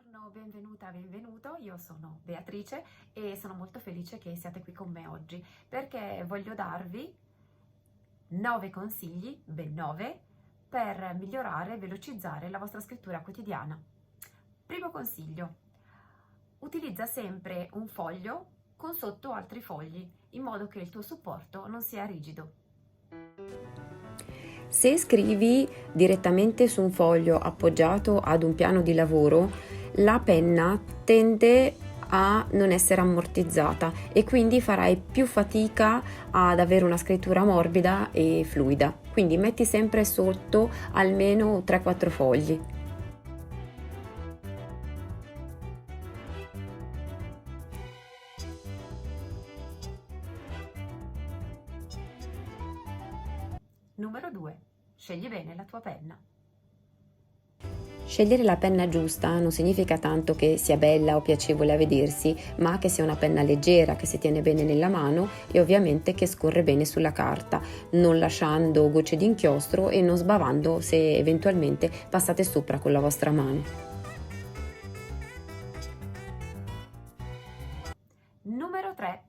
Buongiorno, benvenuta, benvenuto. Io sono Beatrice e sono molto felice che siate qui con me oggi perché voglio darvi 9 consigli, ben 9, per migliorare e velocizzare la vostra scrittura quotidiana. Primo consiglio: utilizza sempre un foglio con sotto altri fogli in modo che il tuo supporto non sia rigido. Se scrivi direttamente su un foglio appoggiato ad un piano di lavoro, la penna tende a non essere ammortizzata e quindi farai più fatica ad avere una scrittura morbida e fluida. Quindi metti sempre sotto almeno 3-4 fogli. Numero 2. Scegli bene la tua penna. Scegliere la penna giusta non significa tanto che sia bella o piacevole a vedersi, ma che sia una penna leggera, che si tiene bene nella mano e ovviamente che scorre bene sulla carta, non lasciando gocce di inchiostro e non sbavando se eventualmente passate sopra con la vostra mano. Numero 3.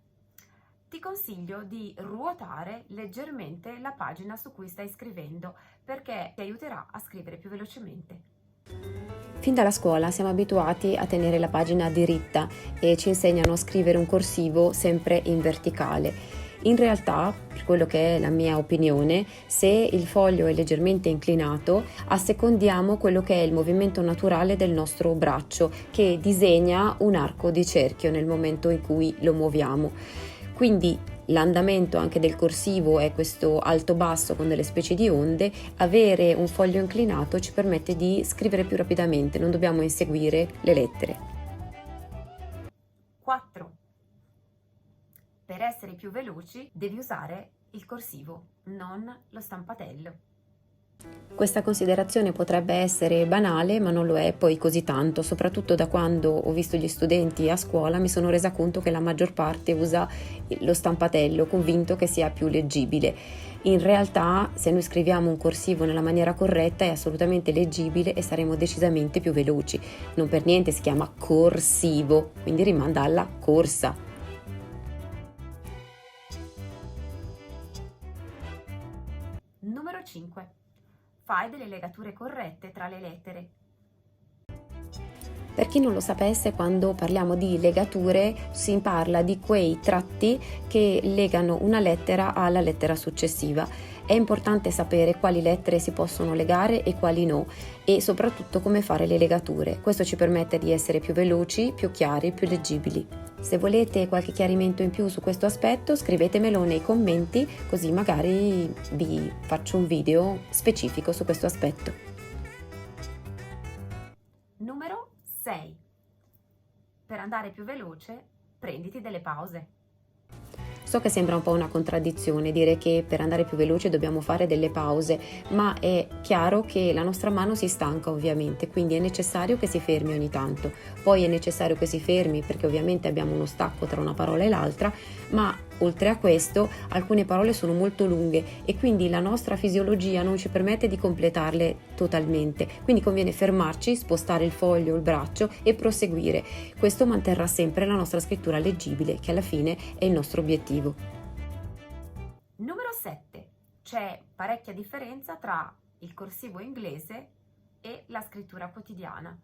Ti consiglio di ruotare leggermente la pagina su cui stai scrivendo perché ti aiuterà a scrivere più velocemente. Fin dalla scuola siamo abituati a tenere la pagina diritta e ci insegnano a scrivere un corsivo sempre in verticale. In realtà, per quello che è la mia opinione, se il foglio è leggermente inclinato, assecondiamo quello che è il movimento naturale del nostro braccio, che disegna un arco di cerchio nel momento in cui lo muoviamo. Quindi l'andamento anche del corsivo è questo alto-basso con delle specie di onde. Avere un foglio inclinato ci permette di scrivere più rapidamente, non dobbiamo inseguire le lettere. 4. Per essere più veloci devi usare il corsivo, non lo stampatello. Questa considerazione potrebbe essere banale, ma non lo è poi così tanto, soprattutto da quando ho visto gli studenti a scuola mi sono resa conto che la maggior parte usa lo stampatello, convinto che sia più leggibile. In realtà, se noi scriviamo un corsivo nella maniera corretta è assolutamente leggibile e saremo decisamente più veloci. Non per niente si chiama corsivo, quindi rimanda alla corsa. Numero 5. Fai delle legature corrette tra le lettere. Per chi non lo sapesse, quando parliamo di legature si parla di quei tratti che legano una lettera alla lettera successiva. È importante sapere quali lettere si possono legare e quali no e soprattutto come fare le legature. Questo ci permette di essere più veloci, più chiari, più leggibili. Se volete qualche chiarimento in più su questo aspetto, scrivetemelo nei commenti, così magari vi faccio un video specifico su questo aspetto. Numero 6. Per andare più veloce, prenditi delle pause. So che sembra un po' una contraddizione dire che per andare più veloce dobbiamo fare delle pause, ma è chiaro che la nostra mano si stanca ovviamente, quindi è necessario che si fermi ogni tanto. Poi è necessario che si fermi perché ovviamente abbiamo uno stacco tra una parola e l'altra, ma oltre a questo alcune parole sono molto lunghe e quindi la nostra fisiologia non ci permette di completarle totalmente, quindi conviene fermarci, spostare il foglio o il braccio e proseguire. Questo manterrà sempre la nostra scrittura leggibile, che alla fine è il nostro obiettivo. Numero 7. C'è parecchia differenza tra il corsivo inglese e la scrittura quotidiana.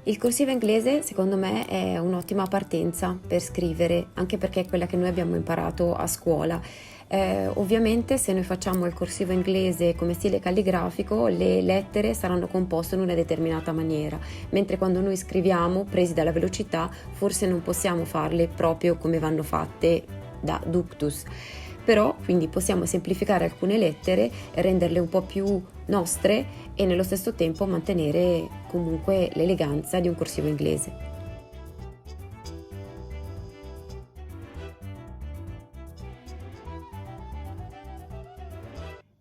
Il corsivo inglese secondo me è un'ottima partenza per scrivere, anche perché è quella che noi abbiamo imparato a scuola. Ovviamente se noi facciamo il corsivo inglese come stile calligrafico, le lettere saranno composte in una determinata maniera, mentre quando noi scriviamo, presi dalla velocità, forse non possiamo farle proprio come vanno fatte da ductus. Però quindi possiamo semplificare alcune lettere, renderle un po' più nostre e nello stesso tempo mantenere comunque l'eleganza di un corsivo inglese.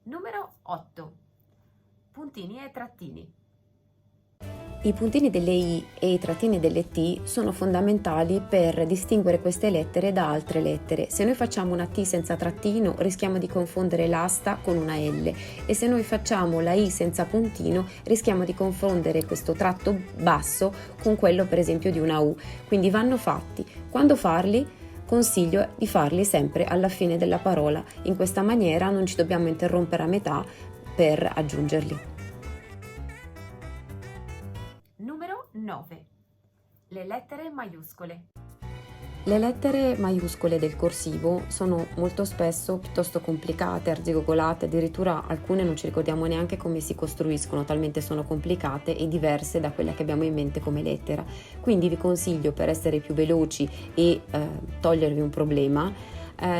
Numero 8. Puntini e trattini. I puntini delle I e i trattini delle T sono fondamentali per distinguere queste lettere da altre lettere. Se noi facciamo una T senza trattino rischiamo di confondere l'asta con una L, e se noi facciamo la I senza puntino rischiamo di confondere questo tratto basso con quello per esempio di una U. Quindi vanno fatti. Quando farli? Consiglio di farli sempre alla fine della parola. In questa maniera non ci dobbiamo interrompere a metà per aggiungerli. Numero 9. Le lettere maiuscole. Le lettere maiuscole del corsivo sono molto spesso piuttosto complicate, arzigogolate, addirittura alcune non ci ricordiamo neanche come si costruiscono, talmente sono complicate e diverse da quelle che abbiamo in mente come lettera. Quindi vi consiglio, per essere più veloci e togliervi un problema,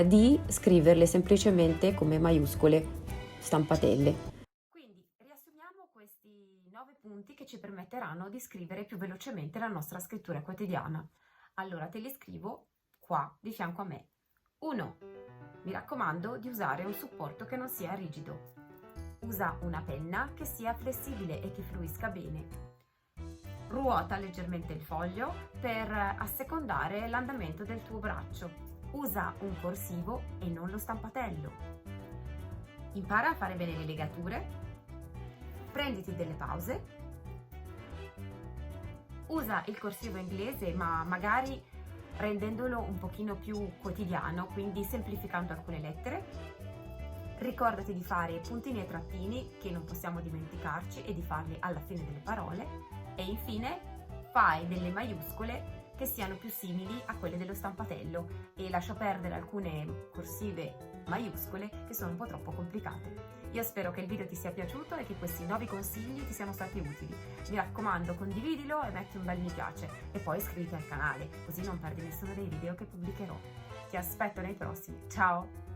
di scriverle semplicemente come maiuscole stampatelle. Quindi riassumiamo questi 9 punti che ci permetteranno di scrivere più velocemente la nostra scrittura quotidiana. Allora te li scrivo qua di fianco a me. 1. Mi raccomando di usare un supporto che non sia rigido. Usa una penna che sia flessibile e che fluisca bene. Ruota leggermente il foglio per assecondare l'andamento del tuo braccio. Usa un corsivo e non lo stampatello. Impara a fare bene le legature. Prenditi delle pause. Usa il corsivo inglese, ma magari rendendolo un pochino più quotidiano, quindi semplificando alcune lettere. Ricordati di fare puntini e trattini, che non possiamo dimenticarci, e di farli alla fine delle parole. E infine fai delle maiuscole che siano più simili a quelle dello stampatello, e lascia perdere alcune corsive maiuscole che sono un po' troppo complicate. Io spero che il video ti sia piaciuto e che questi 9 consigli ti siano stati utili. Mi raccomando, condividilo e metti un bel mi piace, e poi iscriviti al canale, così non perdi nessuno dei video che pubblicherò. Ti aspetto nei prossimi. Ciao!